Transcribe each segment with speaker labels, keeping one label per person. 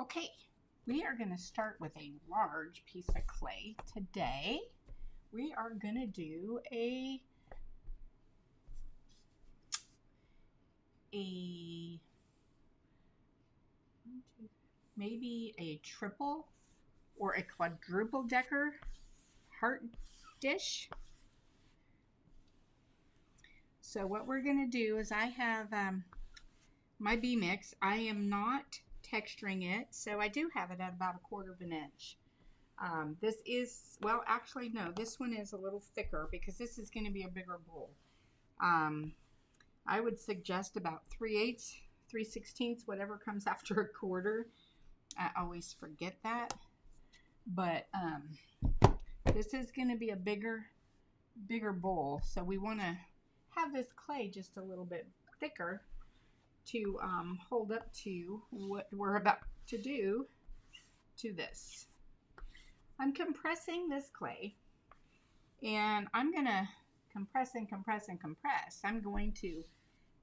Speaker 1: Okay, we are going to start with a large piece of clay today. We are going to do maybe a triple or a quadruple decker heart dish. So what we're going to do is I have my B mix. I am not texturing it, so I do have it at about 1/4 of an inch. This is, well, actually no, this one is a little thicker because this is going to be a bigger bowl. I would suggest about 3/8, 3/16, whatever comes after 1/4. I always forget that, but this is going to be a bigger bowl, so we want to have this clay just a little bit thicker to hold up to what we're about to do to this. I'm compressing this clay, and I'm going to compress and compress and compress. I'm going to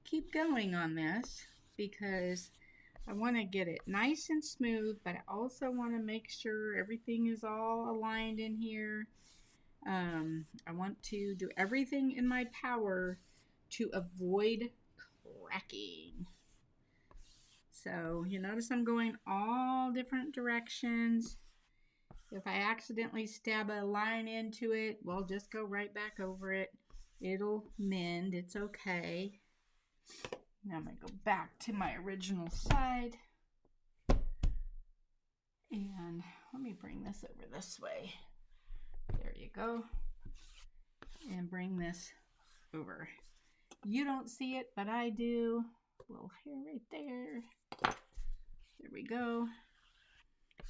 Speaker 1: keep going on this because I want to get it nice and smooth, but I also want to make sure everything is all aligned in here. I want to do everything in my power to avoid cracking. So you notice I'm going all different directions. If I accidentally stab a line into it, well, just go right back over it. It'll mend. It's okay. Now I'm going to go back to my original side. And let me bring this over this way. There you go. And bring this over. You don't see it, but I do. Little hair right there. There we go.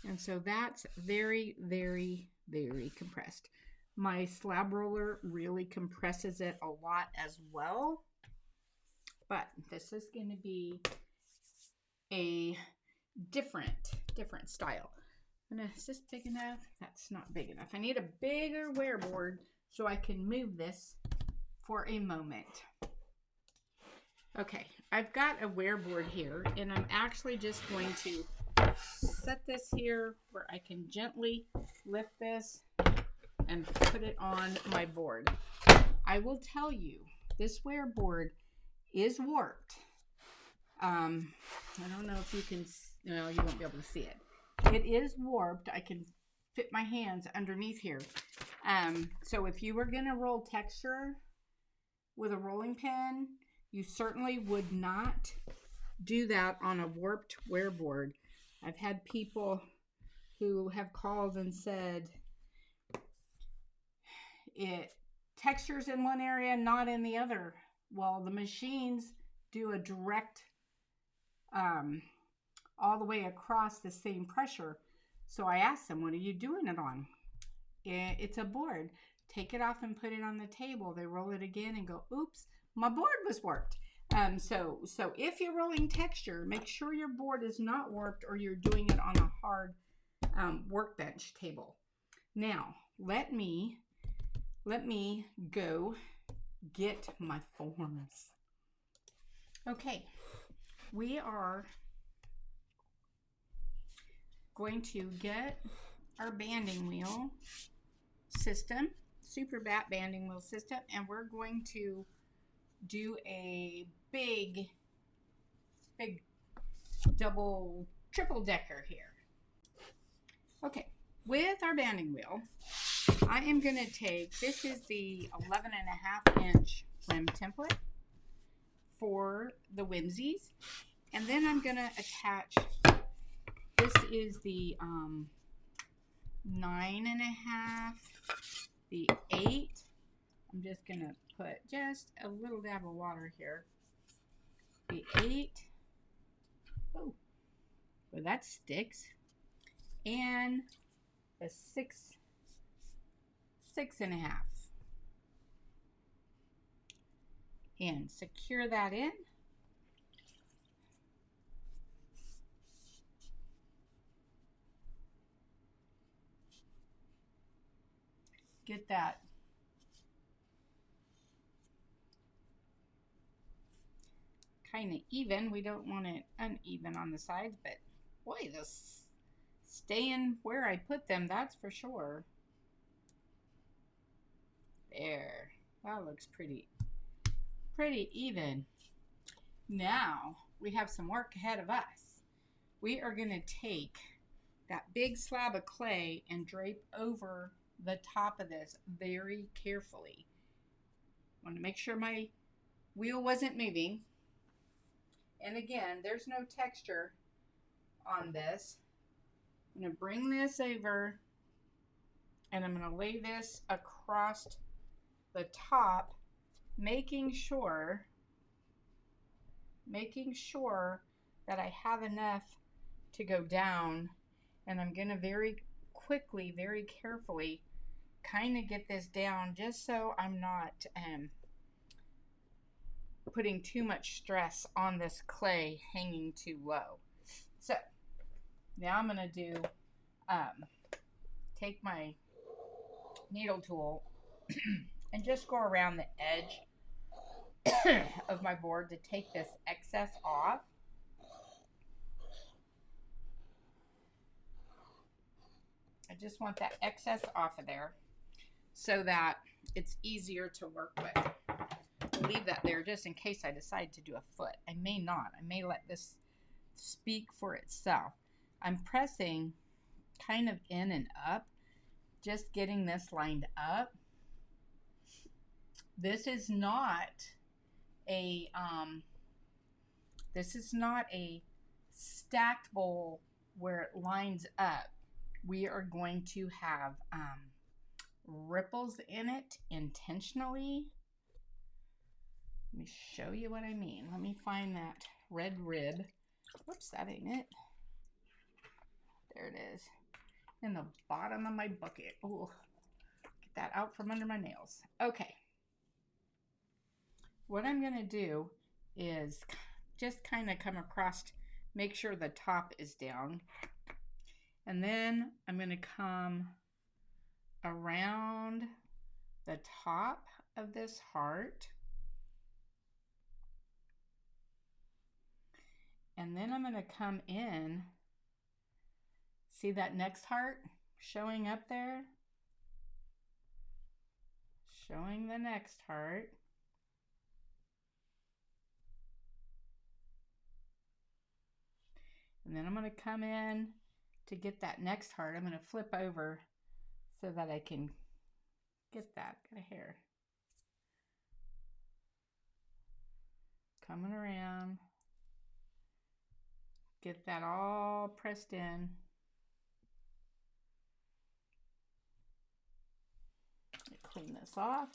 Speaker 1: And so that's very, very, very compressed. My slab roller really compresses it a lot as well. But this is going to be a different style. Is this big enough? That's not big enough. I need a bigger wear board so I can move this for a moment. Okay, I've got a wear board here, and I'm actually just going to set this here where I can gently lift this and put it on my board. I will tell you, this wear board is warped. I don't know if you can, no, you won't be able to see it. It is warped. I can fit my hands underneath here. So if you were going to roll texture with a rolling pin, you certainly would not do that on a warped wear board. I've had people who have called and said it textures in one area, not in the other. Well, the machines do a direct all the way across the same pressure. So I asked them, what are you doing it on? It's a board. Take it off and put it on the table. They roll it again and go, oops, my board was warped. So if you're rolling texture, make sure your board is not warped or you're doing it on a hard workbench table. Now, let me go get my forms. Okay, we are going to get our banding wheel system, super bat banding wheel system, and we're going to do a big double, triple decker here. Okay, with our banding wheel, I am going to take, this is the 11.5 inch rim template for the Whimsies, and then I'm going to attach, this is the 9.5, the 8. I'm just going to put just a little dab of water here. The 8. Oh, well, that sticks. And the 6.5. And secure that in. Get that kind of even. We don't want it uneven on the sides, but Boy, this staying where I put them, that's for sure. There. That looks pretty even. Now, we have some work ahead of us. We are going to take that big slab of clay and drape over the top of this very carefully. I want to make sure my wheel wasn't moving. And again, there's no texture on this. I'm going to bring this over and I'm going to lay this across the top, making sure that I have enough to go down. And I'm going to very quickly, very carefully kind of get this down just so I'm not putting too much stress on this clay hanging too low. So now I'm going to do take my needle tool and just go around the edge of my board to take this excess off. I just want that excess off of there so that it's easier to work with. I'll leave that there just in case I decide to do a foot. I may not. I may let this speak for itself. I'm pressing kind of in and up, just getting this lined up. This is not a stacked bowl where it lines up. We are going to have ripples in it intentionally. Let me show you what I mean. Let me find that red rib. Whoops, that ain't it. There it is. In the bottom of my bucket. Oh, get that out from under my nails. Okay. What I'm going to do is just kind of come across, make sure the top is down. And then I'm going to come around the top of this heart. And then I'm going to come in. See that next heart showing up there? Showing the next heart. And then I'm going to come in to get that next heart. I'm going to flip over so that I can get that. Got a hair. Coming around. Get that all pressed in. Clean this off.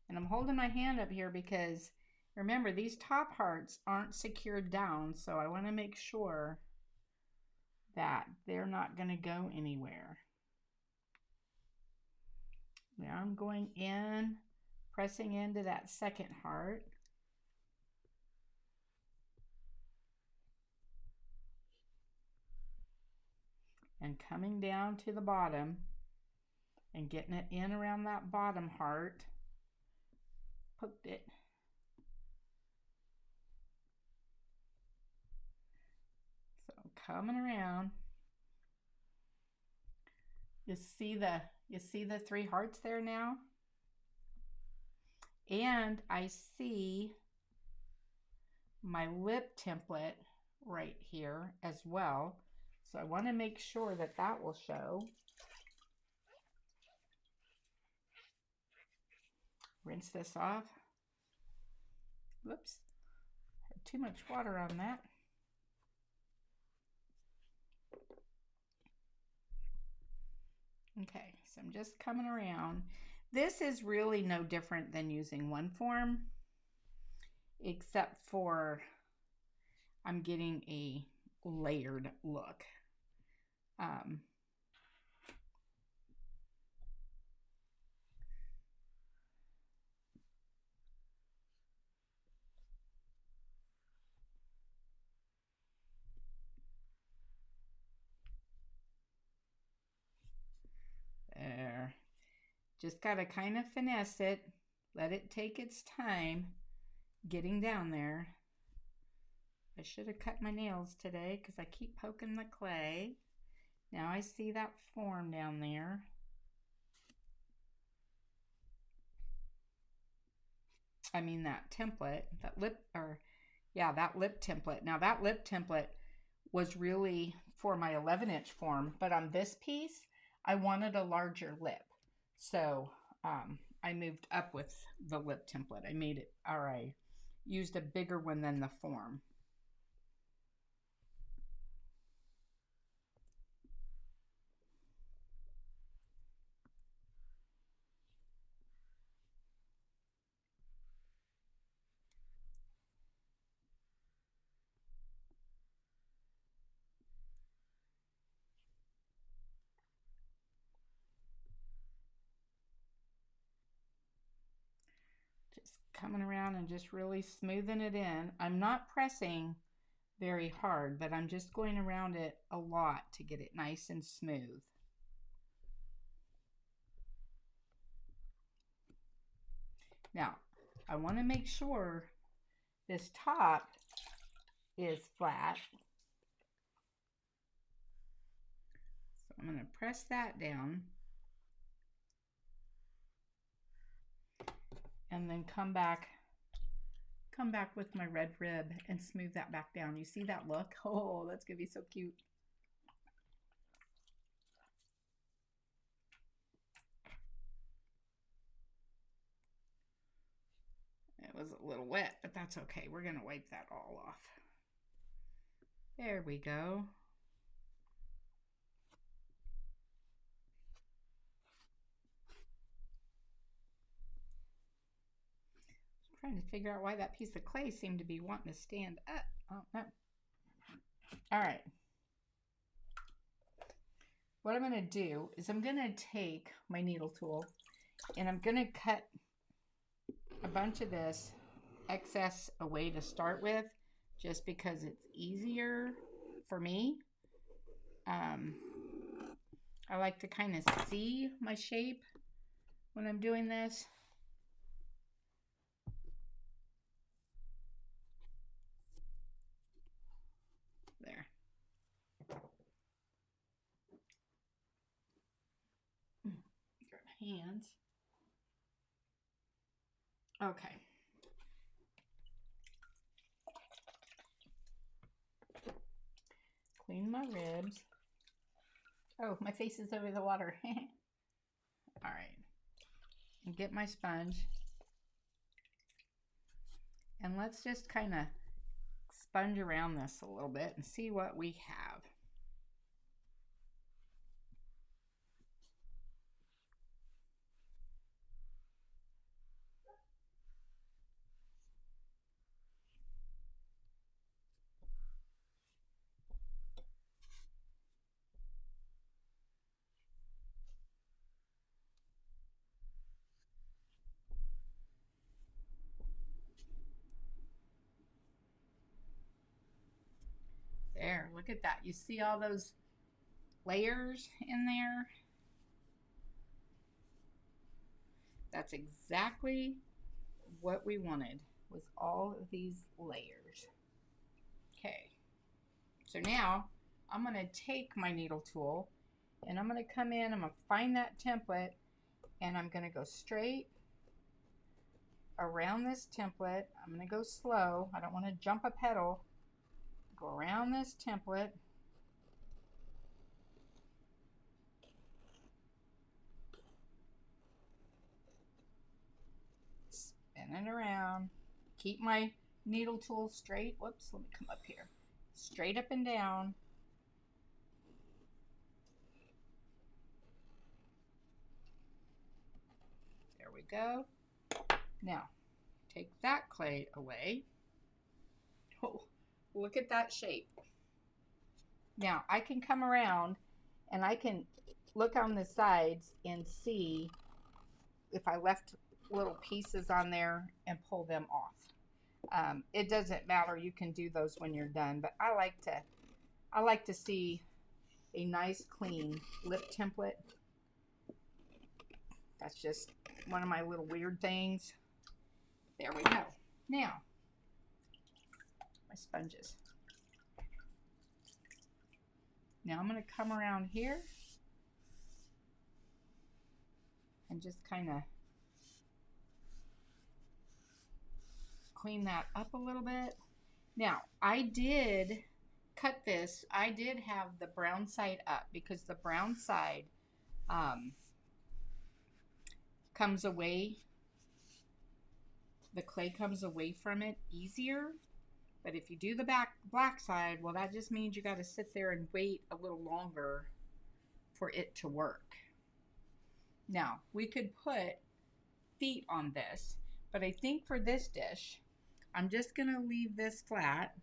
Speaker 1: And I'm holding my hand up here because remember, these top hearts aren't secured down, so I want to make sure that they're not going to go anywhere. Now I'm going in, pressing into that second heart. And coming down to the bottom and getting it in around that bottom heart. Poked it. So coming around. You see the three hearts there now? And I see my lip template right here as well. So I want to make sure that that will show. Rinse this off. Whoops. Had too much water on that. Okay, so I'm just coming around. This is really no different than using one form, except for I'm getting a layered look. There. Just got to kind of finesse it, let it take its time getting down there. I should have cut my nails today because I keep poking the clay. Now I see that form down there. I mean that template, that lip template. Now that lip template was really for my 11-inch form, but on this piece, I wanted a larger lip. So I moved up with the lip template. I made it, or I used a bigger one than the form. Just coming around and just really smoothing it in. I'm not pressing very hard, but I'm just going around it a lot to get it nice and smooth. Now, I want to make sure this top is flat. So I'm going to press that down. And then come back with my red rib and smooth that back down. You see that look? Oh, that's going to be so cute. It was a little wet, but that's okay. We're going to wipe that all off. There we go. Trying to figure out why that piece of clay seemed to be wanting to stand up. Oh, no. All right. What I'm going to do is I'm going to take my needle tool and I'm going to cut a bunch of this excess away to start with, just because it's easier for me. I like to kind of see my shape when I'm doing this. There. Grab my hands. Okay. Clean my ribs. Oh, my face is over the water. All right. And get my sponge. And let's just kind of sponge around this a little bit and see what we have. There, look at that. You see all those layers in there? That's exactly what we wanted, was all of these layers. Okay, so now I'm going to take my needle tool and I'm going to come in, I'm going to find that template, and I'm going to go straight around this template. I'm going to go slow. I don't want to jump a petal. Go around this template. Spin it around. Keep my needle tool straight. Whoops, let me come up here. Straight up and down. There we go. Now, take that clay away. Oh, look at that shape. Now, I can come around and I can look on the sides and see if I left little pieces on there and pull them off. It doesn't matter. You can do those when you're done, but I like to see a nice clean lip template. That's just one of my little weird things. There we go. Now, my sponges. Now I'm going to come around here and just kind of clean that up a little bit. Now, I did cut this. I did have the brown side up because the brown side comes away, the clay comes away from it easier. But if you do the black side, well, that just means you got to sit there and wait a little longer for it to work. Now, we could put feet on this, but I think for this dish, I'm just going to leave this flat.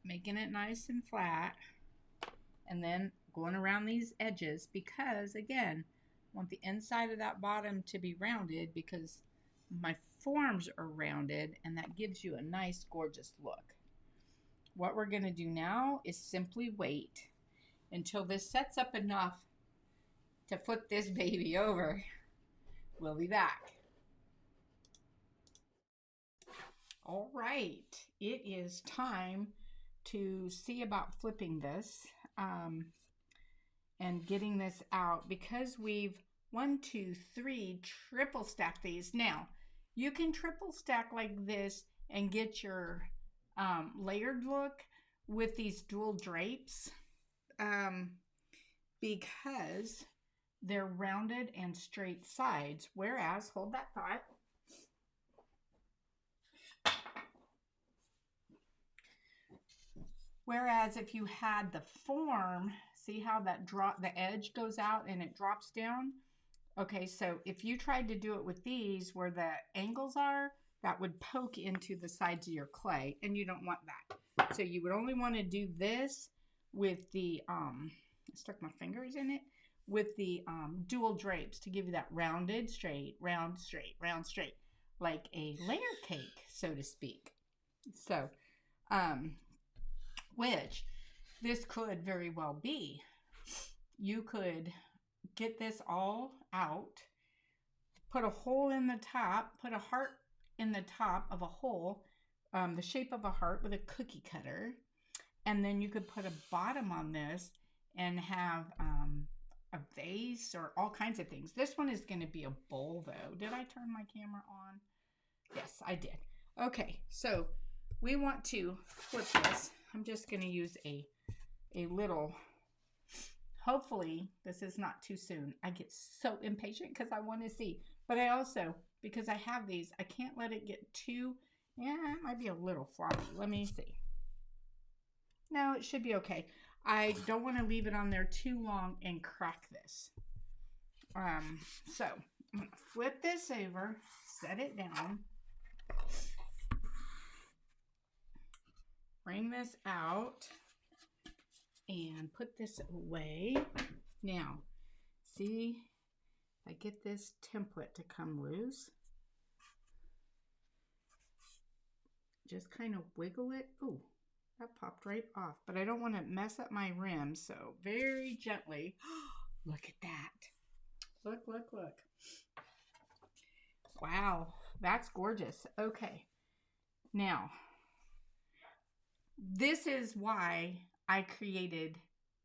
Speaker 1: Making it nice and flat. And then going around these edges because, again, I want the inside of that bottom to be rounded because my forms are rounded, and that gives you a nice, gorgeous look. What we're going to do now is simply wait until this sets up enough to flip this baby over. We'll be back. All right, it is time to see about flipping this and getting this out because we've 1, 2, 3 triple stacked these. Now, you can triple stack like this and get your layered look with these dual drapes because they're rounded and straight sides. Whereas, hold that thought. Whereas if you had the form, see how that the edge goes out and it drops down? Okay, so if you tried to do it with these where the angles are, that would poke into the sides of your clay, and you don't want that. So you would only want to do this with the, I stuck my fingers in it, with the dual drapes to give you that rounded, straight, round, straight, round, straight, like a layer cake, so to speak. So, which this could very well be. You could get this all out, put a hole in the top, put a heart in the top of a hole, the shape of a heart with a cookie cutter, and then you could put a bottom on this and have a vase or all kinds of things. This one is going to be a bowl though. Did I turn my camera on? Yes, I did. Okay, so we want to flip this. I'm just going to use a little, hopefully this is not too soon. I get so impatient because I want to see. But I also, because I have these, I can't let it get too, yeah, it might be a little floppy. Let me see. No, it should be okay. I don't want to leave it on there too long and crack this. So I'm going to flip this over, set it down. Bring this out and put this away. Now, see if I get this template to come loose. Just kind of wiggle it. Ooh, that popped right off. But I don't want to mess up my rim, so very gently. Look at that. Look, look, look. Wow, that's gorgeous. Okay, now, this is why I created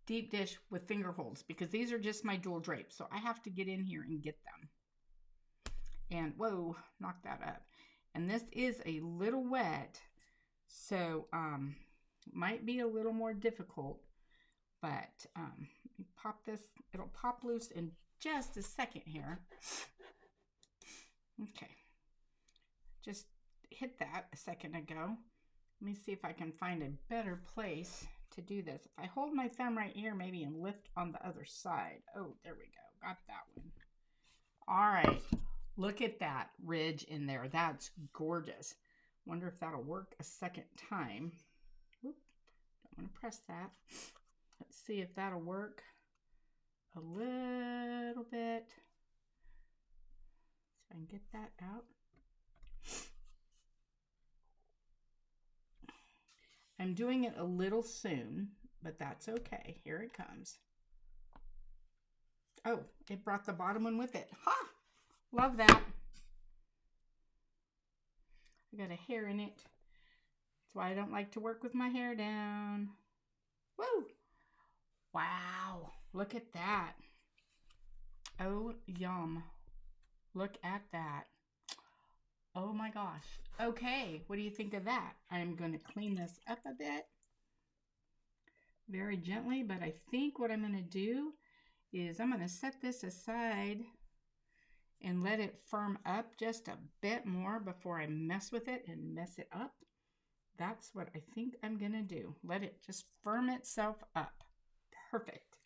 Speaker 1: deep dish with finger holds, because these are just my dual drapes. So I have to get in here and get them. And whoa, knock that up. And this is a little wet, so might be a little more difficult, but pop this, it'll pop loose in just a second here. Okay, just hit that a second ago. Let me see if I can find a better place to do this. If I hold my thumb right here, maybe, and lift on the other side. Oh, there we go. Got that one. All right. Look at that ridge in there. That's gorgeous. Wonder if that'll work a second time. Whoop. Don't want to press that. Let's see if that'll work a little bit. See if I can get that out. I'm doing it a little soon but that's okay. Here it comes. Oh, it brought the bottom one with it. Ha! Love that. I got a hair in it. That's why I don't like to work with my hair down. Woo! Wow, look at that. Oh, yum. Look at that. Oh my gosh. Okay, what do you think of that? I'm going to clean this up a bit. Very gently, but I think what I'm going to do is I'm going to set this aside and let it firm up just a bit more before I mess with it and mess it up. That's what I think I'm going to do. Let it just firm itself up. Perfect.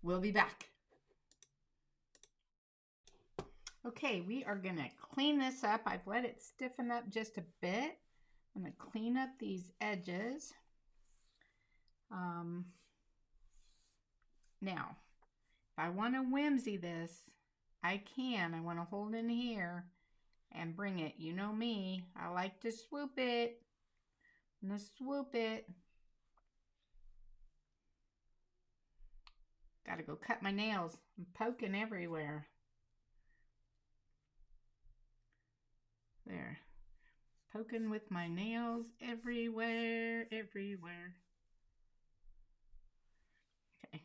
Speaker 1: We'll be back. Okay, we are going to clean this up. I've let it stiffen up just a bit. I'm going to clean up these edges. Now, if I want to whimsy this, I can. I want to hold in here and bring it. You know me. I like to swoop it. I'm going to swoop it. Got to go cut my nails. I'm poking everywhere. There. Poking with my nails everywhere, everywhere. Okay.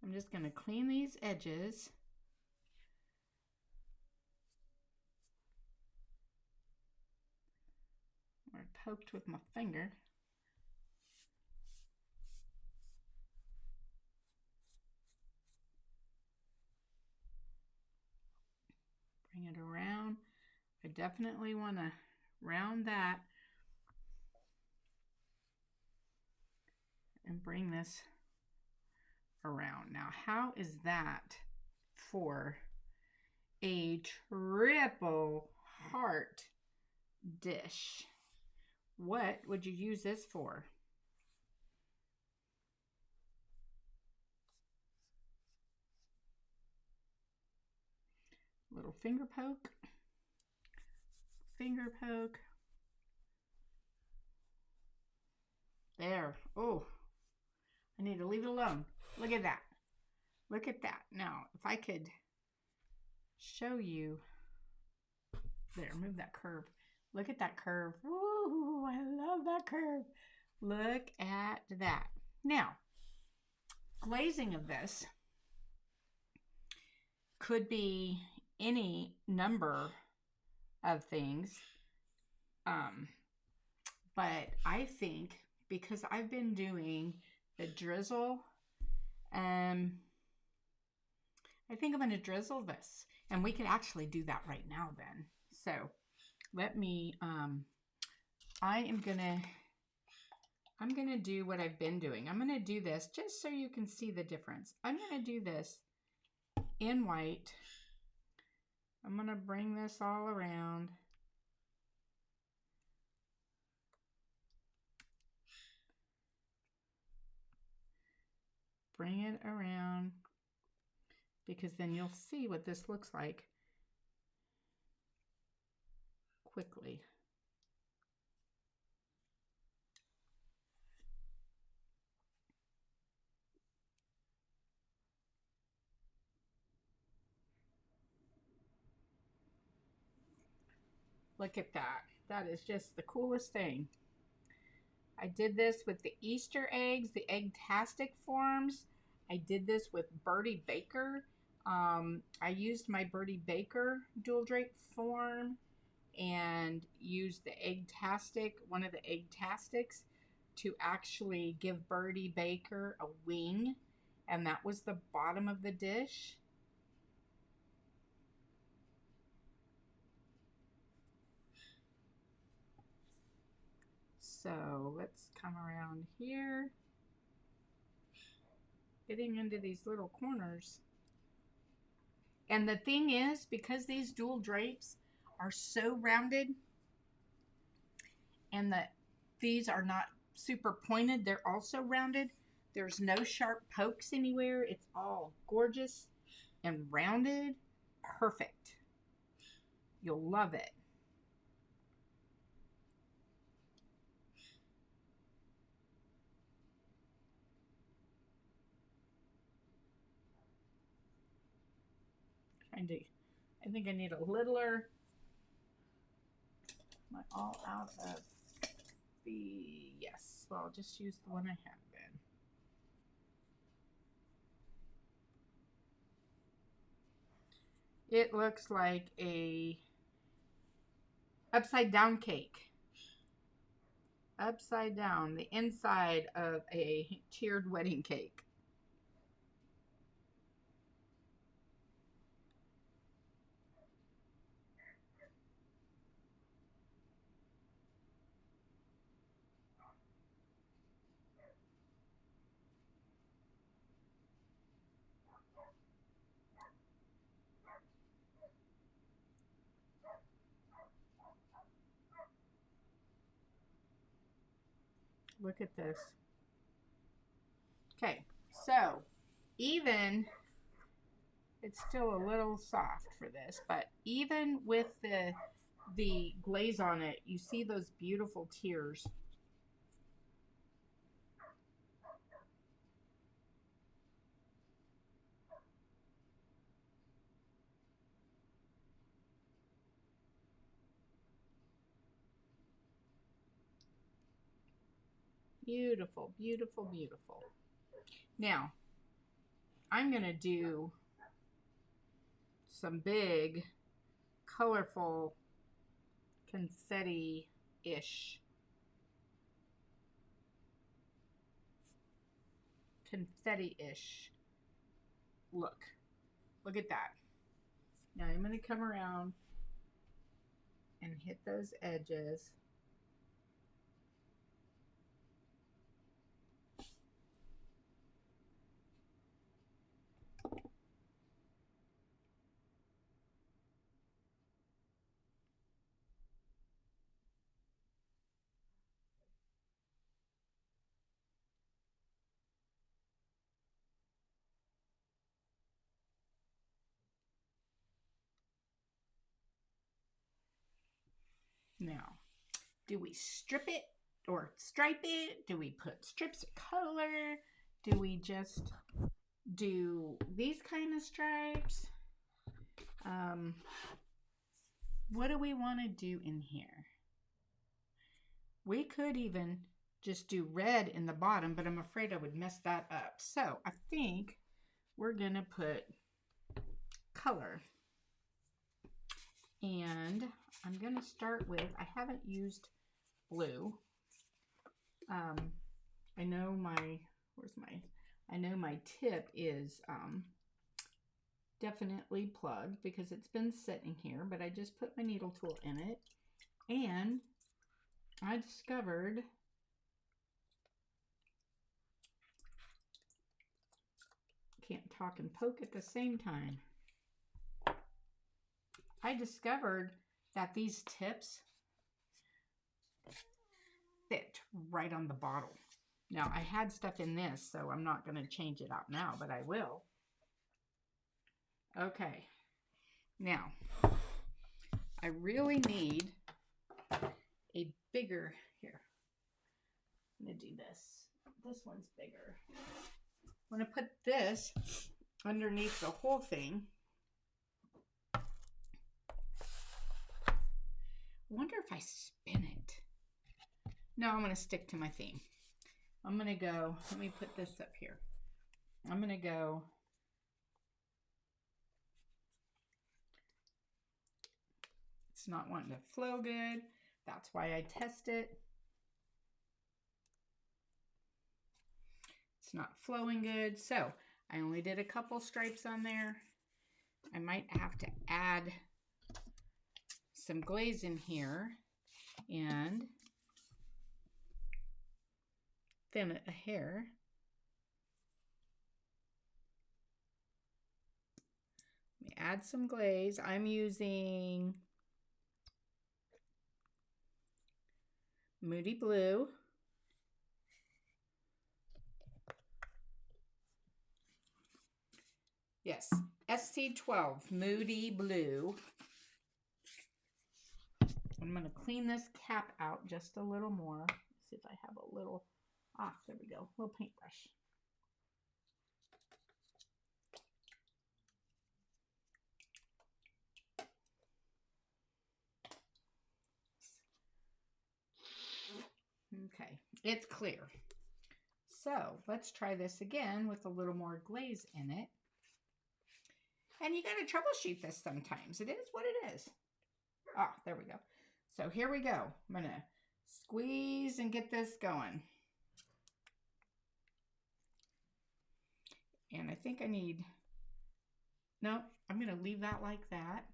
Speaker 1: I'm just going to clean these edges. Or poked with my finger. Bring it around. I definitely want to round that and bring this around. Now, how is that for a triple heart dish? What would you use this for? Little finger poke. Finger poke. There. Oh, I need to leave it alone. Look at that. Look at that. Now, if I could show you. There, move that curve. Look at that curve. Woo, I love that curve. Look at that. Now, glazing of this could be any number of things. But I think because I've been doing the drizzle, I think I'm going to drizzle this. And we can actually do that right now then. So let me, I'm going to do what I've been doing. I'm going to do this just so you can see the difference. I'm going to do this in white. I'm going to bring this all around. Bring it around because then you'll see what this looks like quickly. Look at that. That is just the coolest thing. I did this with the Easter eggs, the Egg-tastic forms. I did this with Birdie Baker. I used my Birdie Baker dual drape form and used the Egg-tastic, one of the Egg-tastics, to actually give Birdie Baker a wing. And that was the bottom of the dish. So let's come around here, getting into these little corners. And the thing is, because these dual drapes are so rounded and these are not super pointed, they're also rounded. There's no sharp pokes anywhere. It's all gorgeous and rounded. Perfect. You'll love it. I think I need a littler. Am I all out of the, yes, well, I'll just use the one I have then. It looks like a upside down cake. Upside down, the inside of a tiered wedding cake. Look at this. Okay, so even, it's still a little soft for this, but even with the glaze on it, you see those beautiful tiers. Beautiful, beautiful, beautiful. Now, I'm going to do some big, colorful, confetti-ish. Confetti-ish look. Look at that. Now I'm going to come around and hit those edges. Now, do we strip it or stripe it? Do we put strips of color? Do we just do these kind of stripes? What do we want to do in here? We could even just do red in the bottom, but I'm afraid I would mess that up. So I think we're going to put color. And I'm going to start with, I haven't used blue. I know my, I know my tip is definitely plugged because it's been sitting here, but I just put my needle tool in it and I discovered can't talk and poke at the same time. I discovered that these tips fit right on the bottle. Now I had stuff in this, so I'm not going to change it out now, but I will. Okay, now I really need a bigger, here, I'm going to do this. This one's bigger. I'm going to put this underneath the whole thing. I wonder if I spin it. No, I'm going to stick to my theme. I'm going to go, let me put this up here. I'm going to go it's not wanting to flow good. That's why I test it. It's not flowing good. So I only did a couple stripes on there. I might have to add some glaze in here and thin it a hair. Let me add some glaze. I'm using Moody Blue. Yes, SC12 Moody Blue. I'm going to clean this cap out just a little more. Let's see if I have a little, there we go, little paintbrush. Okay, it's clear. So let's try this again with a little more glaze in it. And you got to troubleshoot this sometimes. It is what it is. Ah, there we go. So here we go. I'm going to squeeze and get this going. And I think I need, no, I'm going to leave that like that.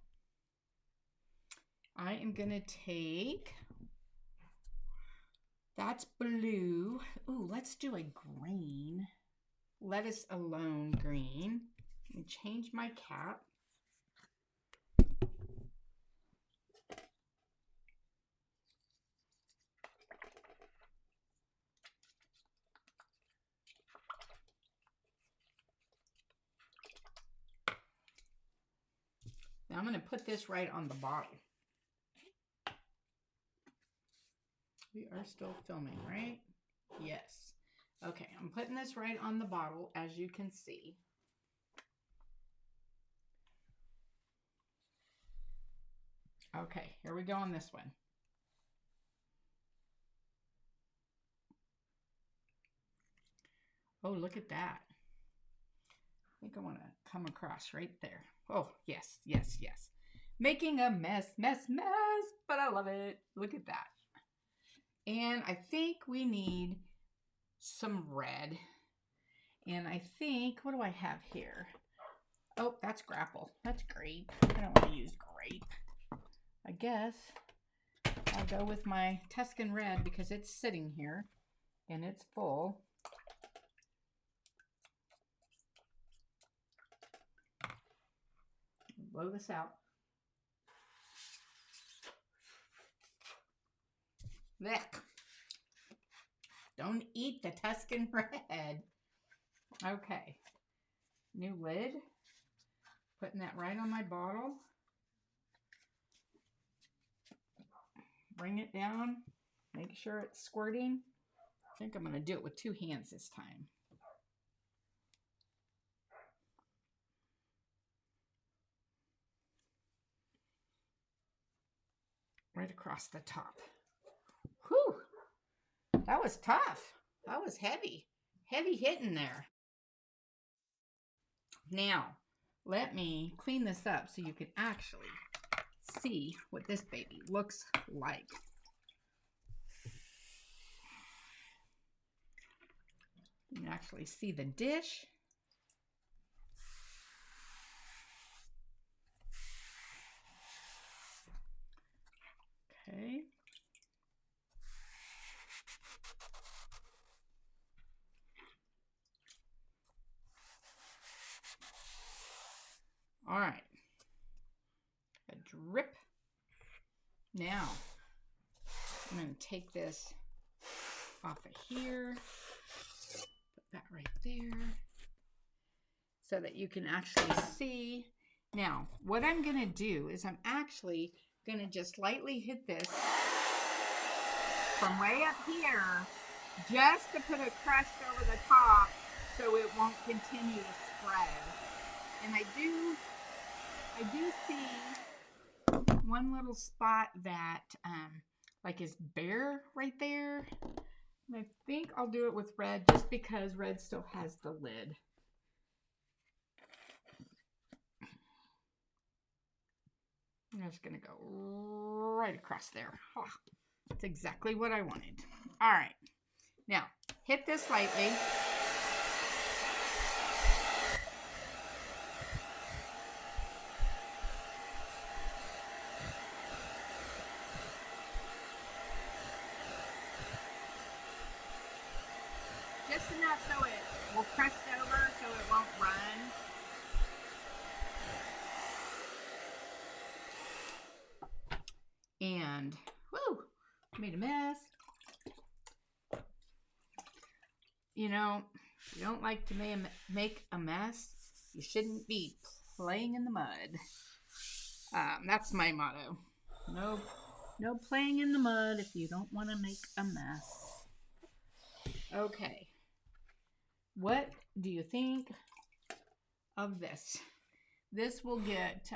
Speaker 1: I am going to take, that's blue. Ooh, let's do a green. Lettuce alone green. And change my cap. Now I'm going to put this right on the bottle. We are still filming, right? Yes. Okay, I'm putting this right on the bottle, as you can see. Okay, here we go on this one. Oh, look at that. I think I want to come across right there. Oh, yes, yes, yes. Making a mess, mess, but I love it. Look at that. And I think we need some red. And I think, what do I have here? Oh, that's grapple. That's grape. I don't want to use grape. I guess I'll go with my Tuscan red because it's sitting here and it's full. Blow this out. Blech. Don't eat the Tuscan red. Okay. New lid. Putting that right on my bottle. Bring it down. Make sure it's squirting. I think I'm going to do it with 2 hands this time. Right across the top. Whew! That was tough. That was heavy. Heavy hitting there. Now, let me clean this up so you can actually see what this baby looks like. You can actually see the dish. Okay. All right. A drip. Now, I'm going to take this off of here. Put that right there so that you can actually see. Now, what I'm going to do is I'm actually going to just lightly hit this from way up here just to put a crust over the top so it won't continue to spread. And I do see one little spot that like is bare right there. And I think I'll do it with red just because red still has the lid. I'm just going to go right across there. Oh, that's exactly what I wanted. All right. Now, hit this lightly. Just enough so it will crust over so it won't run. And, whoo, made a mess. You know, if you don't like to make a mess, you shouldn't be playing in the mud. That's my motto. No playing in the mud if you don't want to make a mess. Okay. What do you think of this? This will get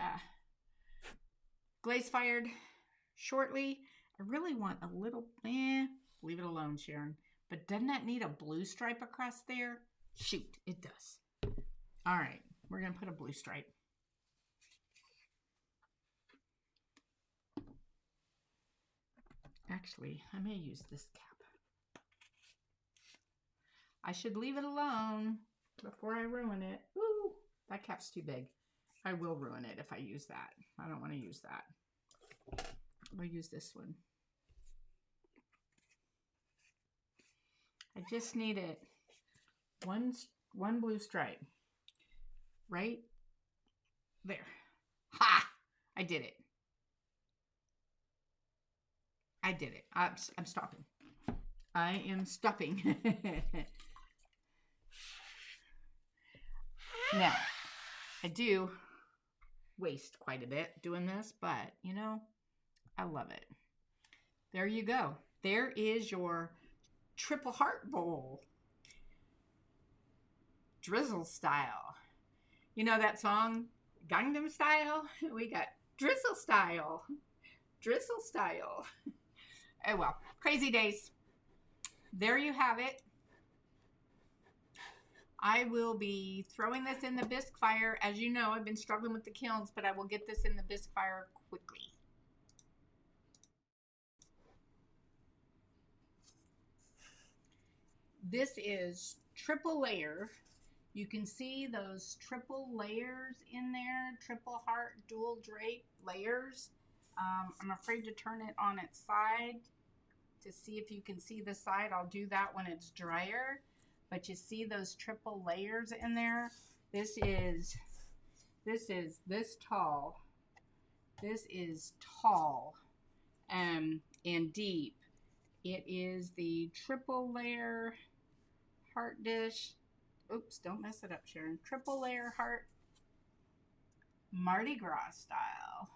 Speaker 1: glaze fired shortly I really want a little, leave it alone, Sharon. But doesn't that need a blue stripe across there? Shoot, it does. All right, we're going to put a blue stripe. Actually, I may use this cap. I should leave it alone before I ruin it. Ooh, that cap's too big. I will ruin it if I use that. I don't want to use that. I'll use this one. I just need it one blue stripe right there. Ha! I did it. I did it. I'm stopping. I am stopping. Now, I do waste quite a bit doing this, but you know, I love it. There you go. There is your triple heart bowl. Drizzle style. You know that song, Gangnam Style? We got Drizzle Style. Drizzle Style. Oh well, crazy days. There you have it. I will be throwing this in the bisque fire. As you know, I've been struggling with the kilns, but I will get this in the bisque fire quickly. This is triple layer. You can see those triple layers in there, triple heart, dual drape layers. I'm afraid to turn it on its side to see if you can see the side. I'll do that when it's drier. But you see those triple layers in there? This is this tall. This is tall and deep. It is the triple layer heart dish. Oops, don't mess it up, Sharon. Triple layer heart Mardigras style.